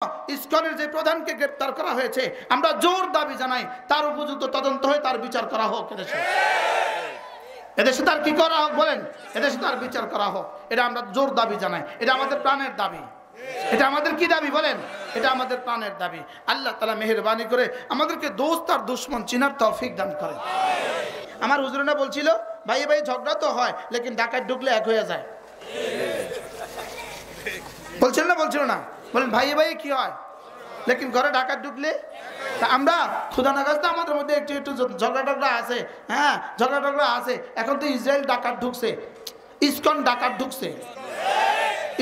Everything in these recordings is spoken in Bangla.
ইসকনের যে প্রধানকে গ্রেফতার করা হয়েছে আমরা জোর দাবি জানাই তার উপযুক্ত তদন্ত হয়ে তার বিচার করা হোক। এদেশে তার কি করা হোক বলেন, এদেশে তার বিচার করা হোক, এটা আমরা জোর দাবি জানাই। এটা আমাদের প্রাণের দাবি। এটা আমাদের কি দাবি বলেন, এটা আমাদের প্রাণের দাবি। আল্লাহ তাআলা মেহেরবানি করে আমাদেরকে দোস্ত আর দুশমন চিনার তৌফিক দান করেন। আমার হুজুরনা বলছিল ভাই ভাই ঝগড়া তো হয় লেকিন ডাকাত ঢুকলে এক হয়ে যায়। বলছিল না বলেন ভাই ভাই কি হয় লেকিন ঘরে ডাকাত ঢুকলে আমরা খুদা না গাছটা আমাদের মধ্যে একটু একটু ঝগড়া আছে। হ্যাঁ ঝগড়া আছে। এখন তো ইসরায়েল ডাকাত ঢুকছে, ইসকন ডাকাত ঢুকছে।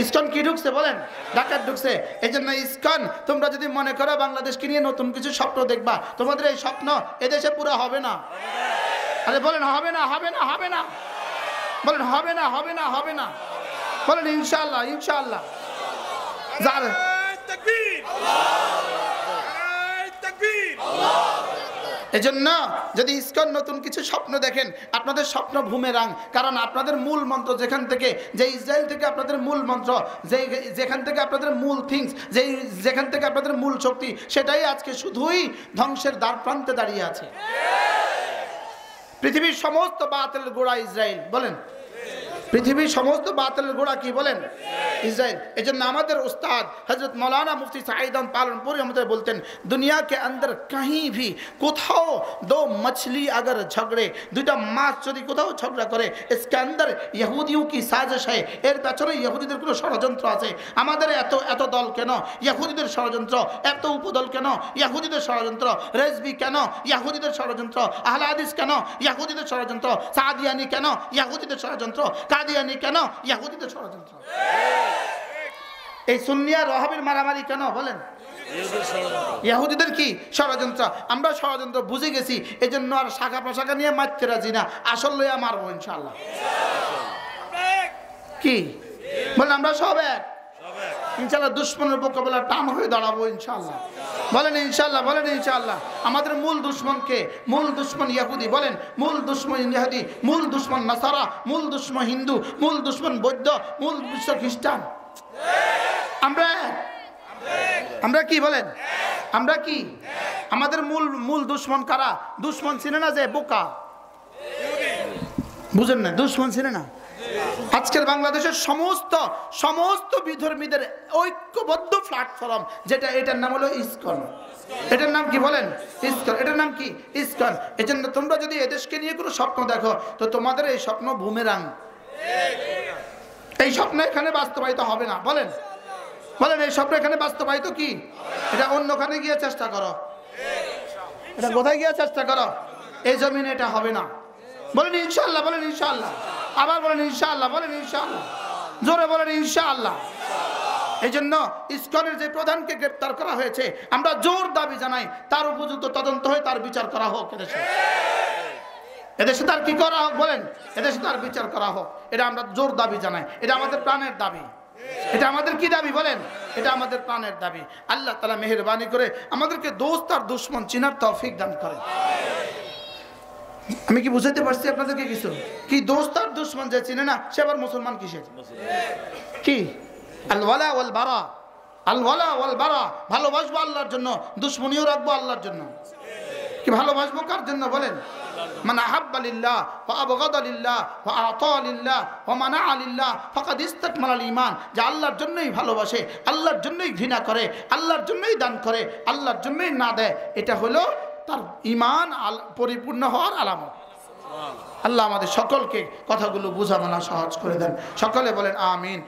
ইসকন কি ঢুকছে বলেন, ডাকাত ঢুকছে। এই জন্য ইসকন তোমরা যদি মনে করো বাংলাদেশকে নিয়ে নতুন কিছু স্বপ্ন দেখবা, তোমাদের এই স্বপ্ন এদেশে পুরো হবে না। আরে বলেন হবে না, হবে না, হবে না, বলেন হবে না, হবে না, হবে না, বলেন ইনশাআল্লাহ, ইনশাআল্লাহ। এজন্য যদি ইসকন নতুন কিছু স্বপ্ন দেখেন আপনাদের স্বপ্ন বুমেরাং, কারণ আপনাদের মূল মন্ত্র যেখান থেকে, যে ইসরায়েল থেকে আপনাদের মূল মন্ত্র, যেখান থেকে আপনাদের মূল থিংস, যেখান থেকে আপনাদের মূল শক্তি, সেটাই আজকে শুধুই ধ্বংসের দ্বার প্রান্তে দাঁড়িয়ে আছে। পৃথিবীর সমস্ত বাতিলের গোড়া ইসরায়েল বলেন, পৃথিবীর সমস্ত বাতিলের গোড়া কি বলেন, ইসরায়েল। এজন্য আমাদের উস্তাদ হযরত মৌলানা মুফতি সাঈদ আহমদ পালনপুরি আমাদের বলতেন, দুনিয়া কে अंदर कहीं भी কোথাও দো मछली अगर झगड़े, দুইটা মাছ যদি কোথাও ঝগড়া করে, इसके अंदर ইহুদিयों की साजिश है, এর পেছনে ইহুদিদের কোনো ষড়যন্ত্র আছে। আমাদের এত এত দল কেন, ইহুদিদের ষড়যন্ত্র। এত উপদল কেন, ইহুদিদের ষড়যন্ত্র। রেজবি কেন, ইহুদিদের ষড়যন্ত্র। আহলে হাদিস কেন, ইহুদিদের ষড়যন্ত্র। সাদিয়ানি কেন, ইহুদিদের ষড়যন্ত্র। কাদিয়ানি কেন, ইহুদিদের ষড়যন্ত্র। এই সুন্নি আর ওয়াহাবির মারামারি কেন বলেন, ইহুদিদের কি ষড়যন্ত্র। আমরা ষড়যন্ত্র বুঝে গেছি, এজন্য আর শাখা প্রশাখা নিয়ে মারতে রাজি না, আসল লইয়া মারবো ইনশাআল্লাহ। কি বলেন, আমরা সব এক ইনশাআল্লাহ। দুশমনের মোকাবেলা টান হয়ে দাঁড়াবো ইনশাআল্লাহ, বলেন ইনশাআল্লাহ, বলেন ইনশাআল্লাহ। আমাদের মূল দুশমনকে, মূল দুশমন ইহুদি বলেন, মূল দুশমন ইহুদি, মূল দুশমন নাসারা, মূল দুশমন হিন্দু, মূল দুশমন বৌদ্ধ, মূল বিশ্ব খ্রিস্টান। আমরা কি বলেন, আমরা কি, আমাদের মূল দুশমন কারা? দুশমন ছিনে না যে বোকা, বুঝেন না, দুশমন ছিনে না। আজকের বাংলাদেশের সমস্ত বিধর্মীদের ঐক্যবদ্ধ প্ল্যাটফর্ম যেটা, এটার নাম হলো ইসকন। এটার নাম কি বলেন, ইসকন। এটার নাম কি, ইসকন। এজন্য তোমরা যদি এদেশকে নিয়ে কোনো স্বপ্ন দেখো তো তোমাদের এই স্বপ্ন বুমেরাং, এই স্বপ্ন এখানে বাস্তবায়িত হবে না। বলেন বলেন এই স্বপ্ন এখানে বাস্তবায়িত কি, এটা অন্যখানে গিয়ে চেষ্টা করো, এটা কোথায় গিয়ে চেষ্টা করো, এই জমিনে এটা হবে না। বলেন ইনশাআল্লাহ, বলেন ইনশাআল্লাহ, আবার বলেন ইনশাআল্লাহ, বলেন ইনশাআল্লাহ, জোরে বলেন ইনশাআল্লাহ। এই জন্য ইসকনের যে প্রধানকে গ্রেফতার করা হয়েছে আমরা জোর দাবি জানাই তার উপযুক্ত তদন্ত হয়ে তার বিচার করা হোক। এদেশে তার কি করা হোক বলেন, এদেশে তার বিচার করা হোক, এটা আমরা জোর দাবি জানাই। এটা আমাদের প্রাণের দাবি। এটা আমাদের কি দাবি বলেন, এটা আমাদের প্রাণের দাবি। আল্লাহ তাআলা মেহেরবানি করে আমাদেরকে দোস্ত আর দুশমন চিনার তৌফিক দান করেন। আমি কি বুঝাতে পারছি আপনাদেরকে কিছু? কি দোস্ত আর দুশমন যে চিনে না সে আবার মুসলমান কিসের? কি আল ওয়ালা ওয়াল বারা, আল ওয়ালা ওয়াল বারা, ভালোবাসবো আল্লাহর জন্য, দুশমনিও রাখবো আল্লাহর জন্য। কি ভালোবাসবো কার জন্য বলেন, মান আহাব্বা লিল্লাহ ওয়া আবগাদা লিল্লাহ ওয়া আতা লিল্লাহ ওয়া মানাআ লিল্লাহ ফাকাদ ইসতাকমালাল ঈমান। যে আল্লাহর জন্যই ভালোবাসে, আল্লাহর জন্যই ঘৃণা করে, আল্লাহর জন্যই দান করে, আল্লাহর জন্যই না দেয়, এটা হলো তার ঈমান পরিপূর্ণ হওয়ার আলামত। আল্লাহ আমাদের সকলকে কথাগুলো বুঝানো সহজ করে দেন। সকলে বলেন আমিন।